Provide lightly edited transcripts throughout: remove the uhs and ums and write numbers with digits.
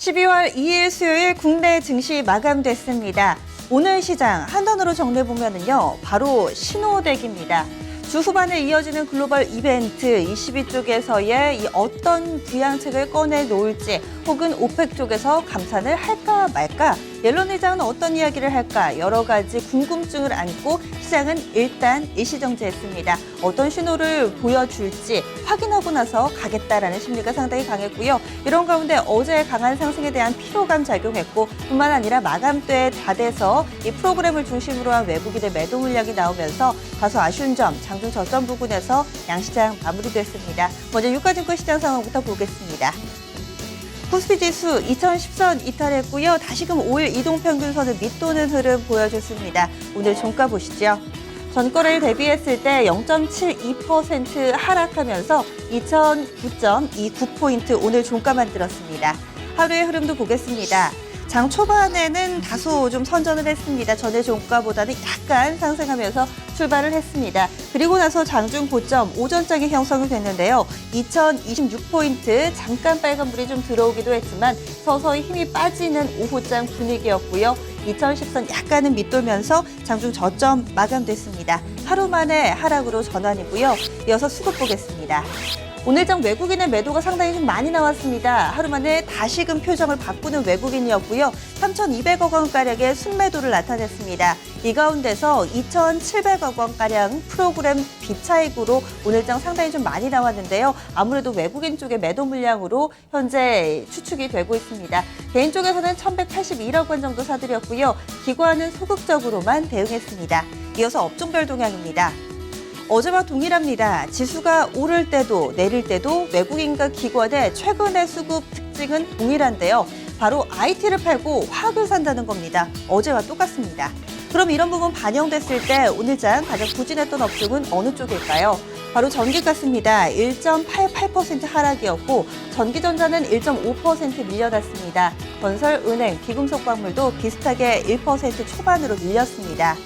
12월 2일 수요일 국내 증시 마감됐습니다. 오늘 시장 한 단어로 정리해보면요. 바로 신호대기입니다. 주 후반에 이어지는 글로벌 이벤트 22쪽에서의 이 어떤 부양책을 꺼내 놓을지 혹은 오펙 쪽에서 감산을 할까 말까 옐런 의장은 어떤 이야기를 할까 여러 가지 궁금증을 안고 시장은 일단 일시정지했습니다. 어떤 신호를 보여줄지 확인하고 나서 가겠다라는 심리가 상당히 강했고요. 이런 가운데 어제 강한 상승에 대한 피로감 작용했고 뿐만 아니라 마감대에 다 돼서 이 프로그램을 중심으로 한 외국인의 매도 물량이 나오면서 다소 아쉬운 점 장중 저점 부근에서 양시장 마무리됐습니다. 먼저 유가증권 시장 상황부터 보겠습니다. 코스피 지수 2010선 이탈했고요. 다시금 5일 이동평균선을 밑도는 흐름 보여줬습니다. 오늘 종가 보시죠. 전거래일 대비했을 때 0.72% 하락하면서 2009.29포인트 오늘 종가 만들었습니다. 하루의 흐름도 보겠습니다. 장 초반에는 다소 좀 선전을 했습니다. 전일 종가보다는 약간 상승하면서 출발을 했습니다. 그리고 나서 장중 고점 오전장에 형성이 됐는데요. 2026포인트 잠깐 빨간불이 좀 들어오기도 했지만 서서히 힘이 빠지는 오후장 분위기였고요. 2010선 약간은 밑돌면서 장중 저점 마감됐습니다. 하루 만에 하락으로 전환이고요. 이어서 수급 보겠습니다. 오늘장 외국인의 매도가 상당히 좀 많이 나왔습니다. 하루 만에 다시금 표정을 바꾸는 외국인이었고요. 3,200억 원가량의 순매도를 나타냈습니다. 이 가운데서 2,700억 원가량 프로그램 비차익으로 오늘장 상당히 좀 많이 나왔는데요. 아무래도 외국인 쪽의 매도 물량으로 현재 추측이 되고 있습니다. 개인 쪽에서는 1,181억 원 정도 사들였고요. 기관은 소극적으로만 대응했습니다. 이어서 업종별 동향입니다. 어제와 동일합니다. 지수가 오를 때도 내릴 때도 외국인과 기관의 최근의 수급 특징은 동일한데요. 바로 IT를 팔고 화학을 산다는 겁니다. 어제와 똑같습니다. 그럼 이런 부분 반영됐을 때 오늘장 가장 부진했던 업종은 어느 쪽일까요? 바로 전기가스입니다. 1.88% 하락이었고 전기전자는 1.5% 밀려났습니다. 건설, 은행, 비금속광물도 비슷하게 1% 초반으로 밀렸습니다.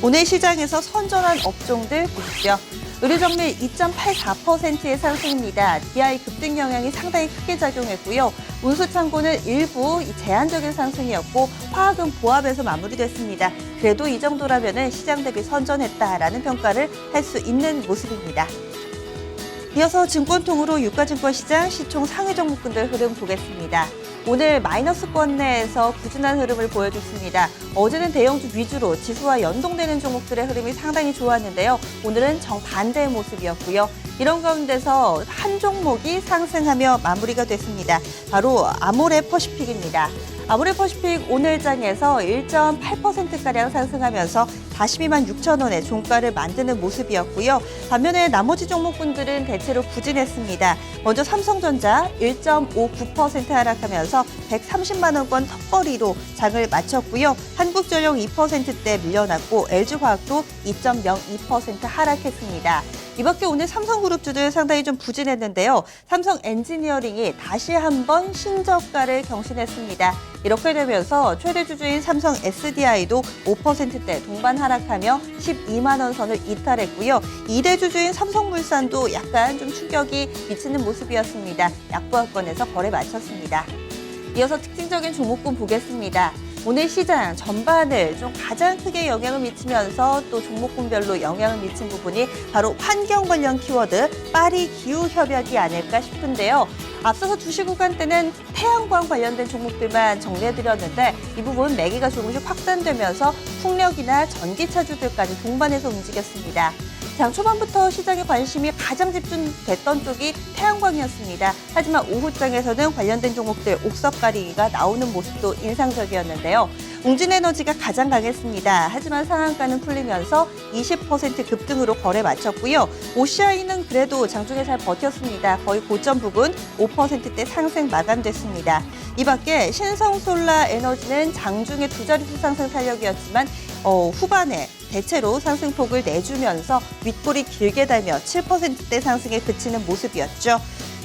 오늘 시장에서 선전한 업종들 보시죠. 의료정밀 2.84%의 상승입니다. DI 급등 영향이 상당히 크게 작용했고요. 운수창고는 일부 제한적인 상승이었고 화학은 보합에서 마무리됐습니다. 그래도 이 정도라면 시장 대비 선전했다라는 평가를 할 수 있는 모습입니다. 이어서 증권통으로 유가증권 시장 시총 상위 종목군들 흐름 보겠습니다. 오늘 마이너스권 내에서 부진한 흐름을 보여줬습니다. 어제는 대형주 위주로 지수와 연동되는 종목들의 흐름이 상당히 좋았는데요. 오늘은 정반대의 모습이었고요. 이런 가운데서 한 종목이 상승하며 마무리가 됐습니다. 바로 아모레퍼시픽입니다. 아모레퍼시픽 오늘장에서 1.8%가량 상승하면서 42만 6천 원의 종가를 만드는 모습이었고요. 반면에 나머지 종목군들은 대체로 부진했습니다. 먼저 삼성전자 1.59% 하락하면서 130만 원권 턱걸이로 장을 마쳤고요. 한국전력 2%대 밀려났고 LG화학도 2.02% 하락했습니다. 이밖에 오늘 삼성그룹주들 상당히 좀 부진했는데요. 삼성 엔지니어링이 다시 한번 신저가를 경신했습니다. 이렇게 되면서 최대 주주인 삼성 SDI도 5%대 동반 하락하며 12만 원 선을 이탈했고요. 2대 주주인 삼성물산도 약간 좀 충격이 미치는 모습이었습니다. 약보합권에서 거래 마쳤습니다. 이어서 특징적인 종목군 보겠습니다. 오늘 시장 전반을 좀 가장 크게 영향을 미치면서 또 종목군별로 영향을 미친 부분이 바로 환경 관련 키워드 파리 기후협약이 아닐까 싶은데요. 앞서서 2시 구간대는 태양광 관련된 종목들만 정리해드렸는데 이 부분 매기가 조금씩 확산되면서 풍력이나 전기차주들까지 동반해서 움직였습니다. 장 초반부터 시장의 관심이 가장 집중됐던 쪽이 태양광이었습니다. 하지만 오후장에서는 관련된 종목들 옥석 가리기가 나오는 모습도 인상적이었는데요. 웅진에너지가 가장 강했습니다. 하지만 상한가는 풀리면서 20% 급등으로 거래 마쳤고요. OCI는 그래도 장중에 잘 버텼습니다. 거의 고점 부근 5%대 상승 마감됐습니다. 이 밖에 신성솔라에너지는 장중에 두 자릿수 상승 탄력이었지만 후반에 대체로 상승폭을 내주면서 윗골이 길게 달며 7%대 상승에 그치는 모습이었죠.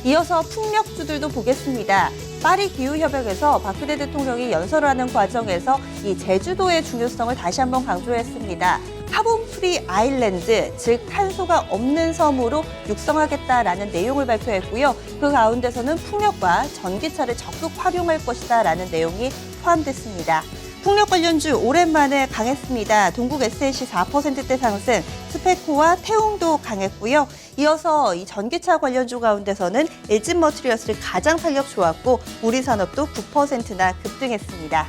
이어서 풍력주들도 보겠습니다. 파리 기후협약에서 박근혜 대통령이 연설을 하는 과정에서 이 제주도의 중요성을 다시 한번 강조했습니다. 카본 프리 아일랜드, 즉 탄소가 없는 섬으로 육성하겠다라는 내용을 발표했고요. 그 가운데서는 풍력과 전기차를 적극 활용할 것이다라는 내용이 포함됐습니다. 풍력 관련주 오랜만에 강했습니다. 동국 SLC 4%대 상승, 스페코와 태웅도 강했고요. 이어서 이 전기차 관련주 가운데서는 LG머티리얼스를 가장 탄력 좋았고 우리산업도 9%나 급등했습니다.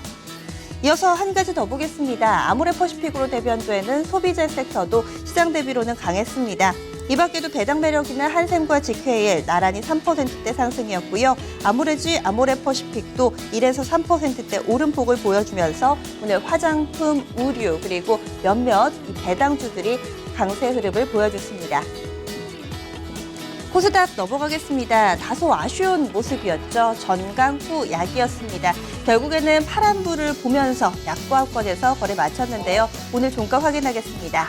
이어서 한 가지 더 보겠습니다. 아모레퍼시픽으로 대변되는 소비재 섹터도 시장 대비로는 강했습니다. 이 밖에도 배당 매력있는 한샘과 GKL 나란히 3%대 상승이었고요. 아모레지, 아모레퍼시픽도 1에서 3%대 오름폭을 보여주면서 오늘 화장품, 의류 그리고 몇몇 이 배당주들이 강세 흐름을 보여줬습니다. 코스닥 넘어가겠습니다. 다소 아쉬운 모습이었죠. 전강 후 약이었습니다. 결국에는 파란불을 보면서 약보합권에서 거래 마쳤는데요. 오늘 종가 확인하겠습니다.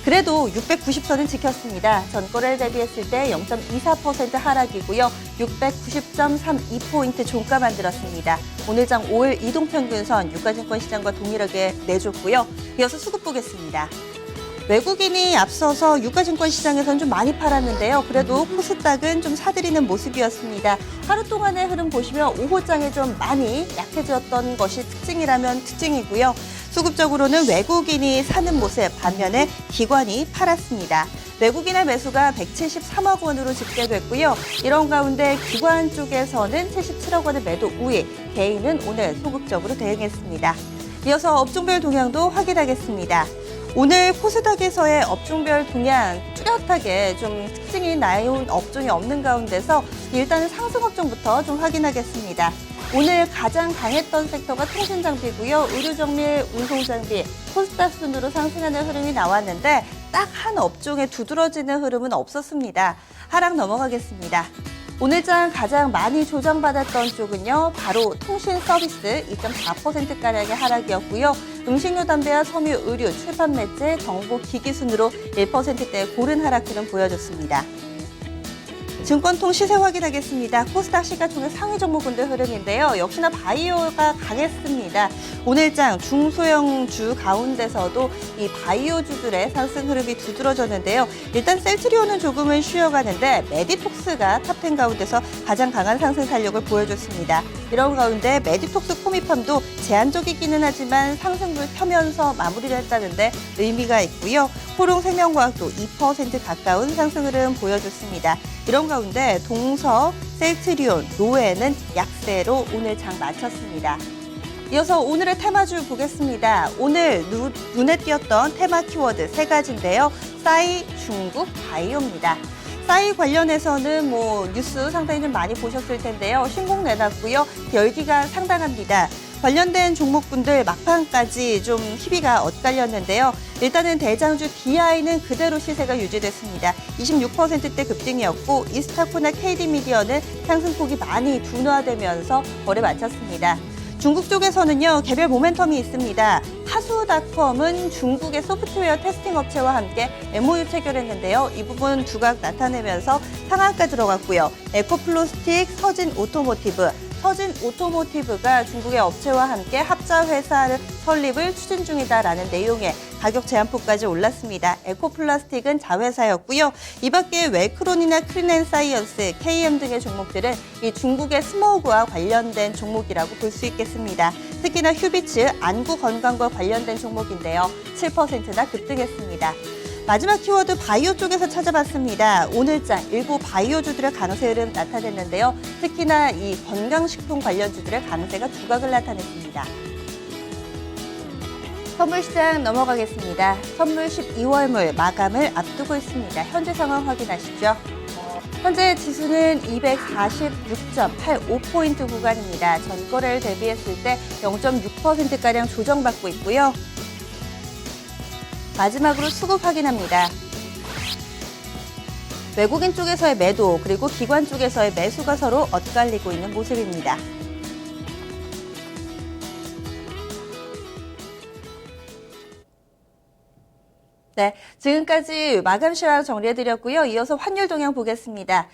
그래도 690선은 지켰습니다. 전거래를 대비했을 때 0.24% 하락이고요. 690.32포인트 종가 만들었습니다. 오늘 장 5일 이동평균선 유가증권 시장과 동일하게 내줬고요. 이어서 수급 보겠습니다. 외국인이 앞서서 유가증권 시장에서는 좀 많이 팔았는데요. 그래도 코스닥은 좀 사들이는 모습이었습니다. 하루 동안의 흐름 보시면 오후장에 좀 많이 약해졌던 것이 특징이라면 특징이고요. 수급적으로는 외국인이 사는 모습, 반면에 기관이 팔았습니다. 외국인의 매수가 173억 원으로 집계됐고요. 이런 가운데 기관 쪽에서는 77억 원의 매도 우위, 개인은 오늘 소극적으로 대응했습니다. 이어서 업종별 동향도 확인하겠습니다. 오늘 코스닥에서의 업종별 동향 뚜렷하게 좀 특징이 나온 업종이 없는 가운데서 일단은 상승 업종부터 좀 확인하겠습니다. 오늘 가장 강했던 섹터가 통신장비고요. 의료정밀, 운송장비, 코스닥 순으로 상승하는 흐름이 나왔는데 딱 한 업종에 두드러지는 흐름은 없었습니다. 하락 넘어가겠습니다. 오늘 장 가장 많이 조정받았던 쪽은요. 바로 통신 서비스 2.4%가량의 하락이었고요. 음식료, 담배와 섬유, 의류, 출판 매체, 정보, 기기 순으로 1%대의 고른 하락 흐름 보여줬습니다. 증권통 시세 확인하겠습니다. 코스닥 시가총액 상위 종목군들 흐름인데요. 역시나 바이오가 강했습니다. 오늘장 중소형주 가운데서도 이 바이오주들의 상승 흐름이 두드러졌는데요. 일단 셀트리온은 조금은 쉬어가는데 메디톡스가 탑10 가운데서 가장 강한 상승 탄력을 보여줬습니다. 이런 가운데 메디톡스 코미팜도 제한적이기는 하지만 상승을 펴면서 마무리를 했다는데 의미가 있고요. 호롱생명과학도 2% 가까운 상승 흐름 보여줬습니다. 이런 가운데 동서, 셀트리온, 노웨는 약세로 오늘 장 마쳤습니다. 이어서 오늘의 테마주 보겠습니다. 오늘 눈에 띄었던 테마 키워드 세 가지인데요. 싸이, 중국, 바이오입니다. 싸이 관련해서는 뉴스 상당히 좀 많이 보셨을 텐데요. 신곡 내놨고요. 열기가 상당합니다. 관련된 종목군들 막판까지 좀 희비가 엇갈렸는데요. 일단은 대장주 DI는 그대로 시세가 유지됐습니다. 26%대 급등이었고 이스타코나 KD미디어는 상승폭이 많이 둔화되면서 거래 마쳤습니다. 중국 쪽에서는요, 개별 모멘텀이 있습니다. 하수닷컴은 중국의 소프트웨어 테스팅 업체와 함께 MOU 체결했는데요. 이 부분 두각 나타내면서 상한가 들어갔고요. 에코플로스틱, 서진 오토모티브가 중국의 업체와 함께 합자 회사를 설립을 추진 중이다라는 내용의 가격 제한폭까지 올랐습니다. 에코플라스틱은 자회사였고요. 이 밖에 웰크론이나 크린앤사이언스, KM 등의 종목들은 이 중국의 스모그와 관련된 종목이라고 볼 수 있겠습니다. 특히나 휴비츠, 안구 건강과 관련된 종목인데요. 7%나 급등했습니다. 마지막 키워드 바이오 쪽에서 찾아봤습니다. 오늘장 일부 바이오주들의 강세 흐름 나타냈는데요. 특히나 이 건강식품 관련주들의 강세가 두각을 나타냈습니다. 선물시장 넘어가겠습니다. 선물 12월물 마감을 앞두고 있습니다. 현재 상황 확인하시죠. 현재 지수는 246.85포인트 구간입니다. 전거래를 대비했을 때 0.6%가량 조정받고 있고요. 마지막으로 수급 확인합니다. 외국인 쪽에서의 매도 그리고 기관 쪽에서의 매수가 서로 엇갈리고 있는 모습입니다. 네, 지금까지 마감 시황 정리해드렸고요. 이어서 환율 동향 보겠습니다.